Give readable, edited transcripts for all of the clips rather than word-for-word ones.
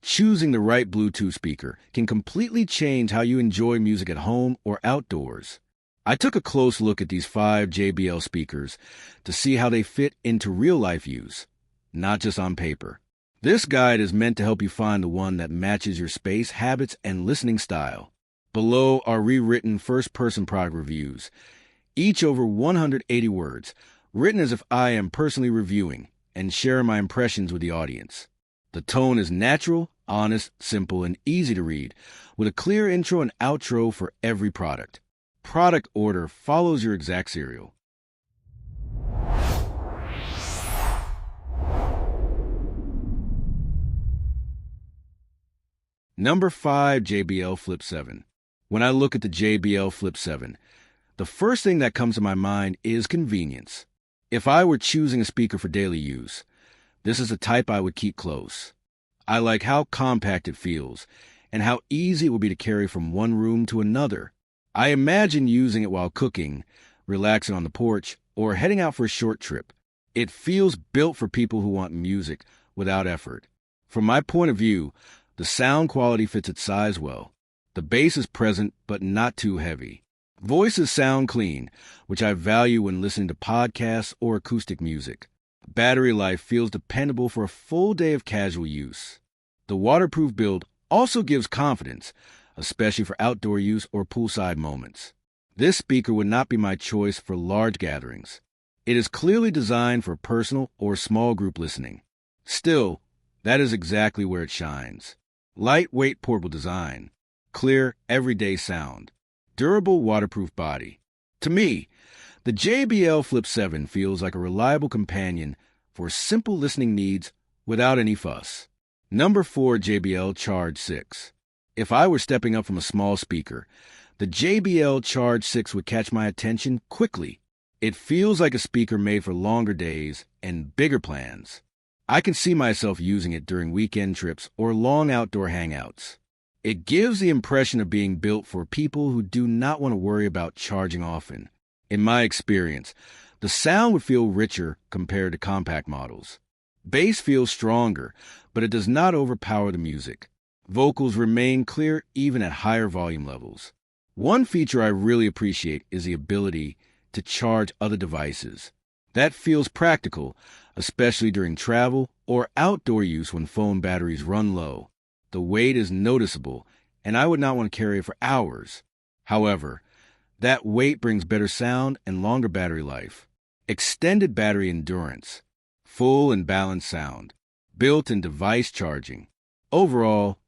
Choosing the right Bluetooth speaker can completely change how you enjoy music at home or outdoors. I took a close look at these 5 JBL speakers to see how they fit into real-life use, not just on paper. This guide is meant to help you find the one that matches your space, habits, and listening style. Below are rewritten first-person product reviews, each over 180 words, written as if I am personally reviewing and sharing my impressions with the audience. The tone is natural, honest, simple, and easy to read, with a clear intro and outro for every product. Product order follows your exact serial. Number 5, JBL Flip 7. When I look at the JBL Flip 7, the first thing that comes to my mind is convenience. If I were choosing a speaker for daily use, this is the type I would keep close. I like how compact it feels and how easy it will be to carry from one room to another. I imagine using it while cooking, relaxing on the porch, or heading out for a short trip. It feels built for people who want music without effort. From my point of view, the sound quality fits its size well. The bass is present but not too heavy. Voices sound clean, which I value when listening to podcasts or acoustic music. Battery life feels dependable for a full day of casual use. The waterproof build also gives confidence, especially for outdoor use or poolside moments. This speaker would not be my choice for large gatherings. It is clearly designed for personal or small group listening. Still, that is exactly where it shines. Lightweight portable design, clear, everyday sound, durable waterproof body. To me, the JBL Flip 7 feels like a reliable companion for simple listening needs without any fuss. Number 4, JBL Charge 6. If I were stepping up from a small speaker, the JBL Charge 6 would catch my attention quickly. It feels like a speaker made for longer days and bigger plans. I can see myself using it during weekend trips or long outdoor hangouts. It gives the impression of being built for people who do not want to worry about charging often. In my experience, the sound would feel richer compared to compact models. Bass feels stronger, but it does not overpower the music. Vocals remain clear even at higher volume levels. One feature I really appreciate is the ability to charge other devices. That feels practical, especially during travel or outdoor use when phone batteries run low. The weight is noticeable, and I would not want to carry it for hours. However, that weight brings better sound and longer battery life. Extended battery endurance. Full and balanced sound. Built-in device charging. Overall,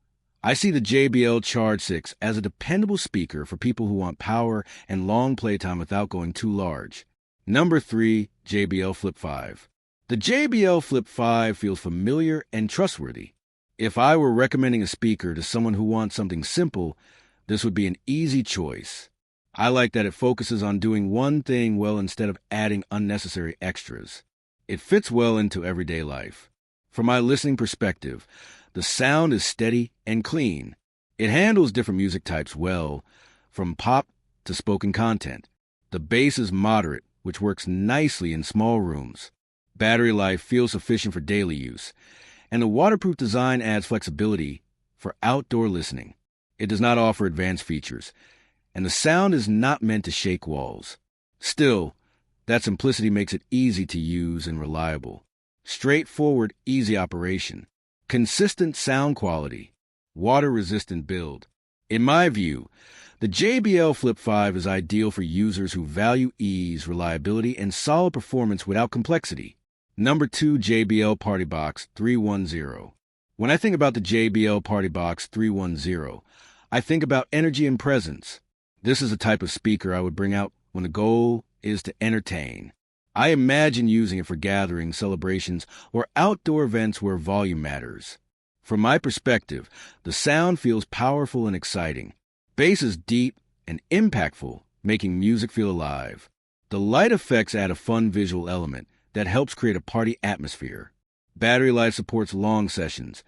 I see the JBL Charge 6 as a dependable speaker for people who want power and long playtime without going too large. Number 3, JBL Flip 5. The JBL Flip 5 feels familiar and trustworthy. If I were recommending a speaker to someone who wants something simple, this would be an easy choice. I like that it focuses on doing one thing well instead of adding unnecessary extras. It fits well into everyday life. From my listening perspective, the sound is steady and clean. It handles different music types well, from pop to spoken content. The bass is moderate, which works nicely in small rooms. Battery life feels sufficient for daily use, and the waterproof design adds flexibility for outdoor listening. It does not offer advanced features, and the sound is not meant to shake walls. Still, that simplicity makes it easy to use and reliable. Straightforward, easy operation. Consistent sound quality. Water-resistant build. In my view, the JBL Flip 5 is ideal for users who value ease, reliability, and solid performance without complexity. Number 2, JBL PartyBox 310. When I think about the JBL PartyBox 310, I think about energy and presence. This is the type of speaker I would bring out when the goal is to entertain. I imagine using it for gatherings, celebrations, or outdoor events where volume matters. From my perspective, the sound feels powerful and exciting. Bass is deep and impactful, making music feel alive. The light effects add a fun visual element that helps create a party atmosphere. Battery life supports long sessions,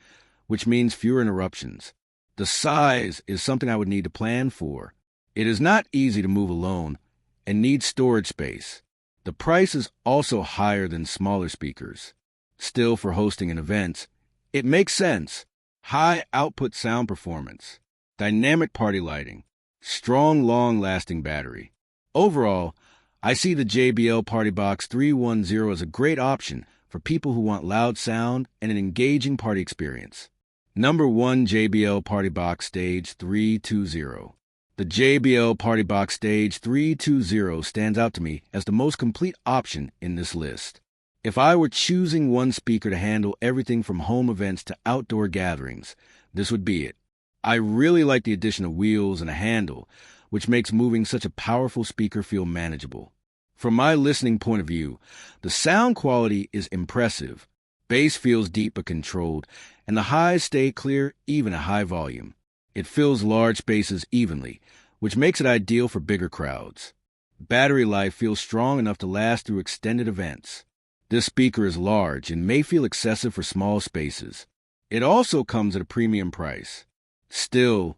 which means fewer interruptions. The size is something I would need to plan for. It is not easy to move alone and needs storage space. The price is also higher than smaller speakers. Still, for hosting and events, it makes sense. high output sound performance, dynamic party lighting, strong, long-lasting battery. Overall, I see the JBL PartyBox 310 as a great option for people who want loud sound and an engaging party experience. Number 1, JBL PartyBox Stage 320. The JBL PartyBox Stage 320 stands out to me as the most complete option in this list. If I were choosing one speaker to handle everything from home events to outdoor gatherings, this would be it. I really like the addition of wheels and a handle, which makes moving such a powerful speaker feel manageable. From my listening point of view, the sound quality is impressive. Bass feels deep but controlled, and the highs stay clear even at high volume. It fills large spaces evenly, which makes it ideal for bigger crowds. Battery life feels strong enough to last through extended events. This speaker is large and may feel excessive for small spaces. It also comes at a premium price. Still,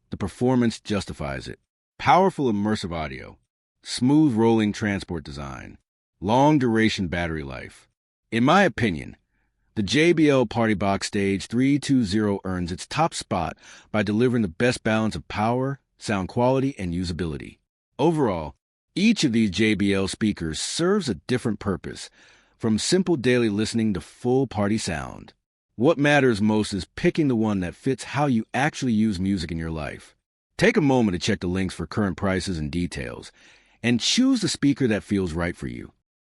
the performance justifies it. Powerful immersive audio, smooth rolling transport design, long duration battery life. In my opinion, the JBL PartyBox Stage 320 earns its top spot by delivering the best balance of power, sound quality, and usability. Overall, each of these JBL speakers serves a different purpose, from simple daily listening to full party sound. What matters most is picking the one that fits how you actually use music in your life. Take a moment to check the links for current prices and details, and choose the speaker that feels right for you.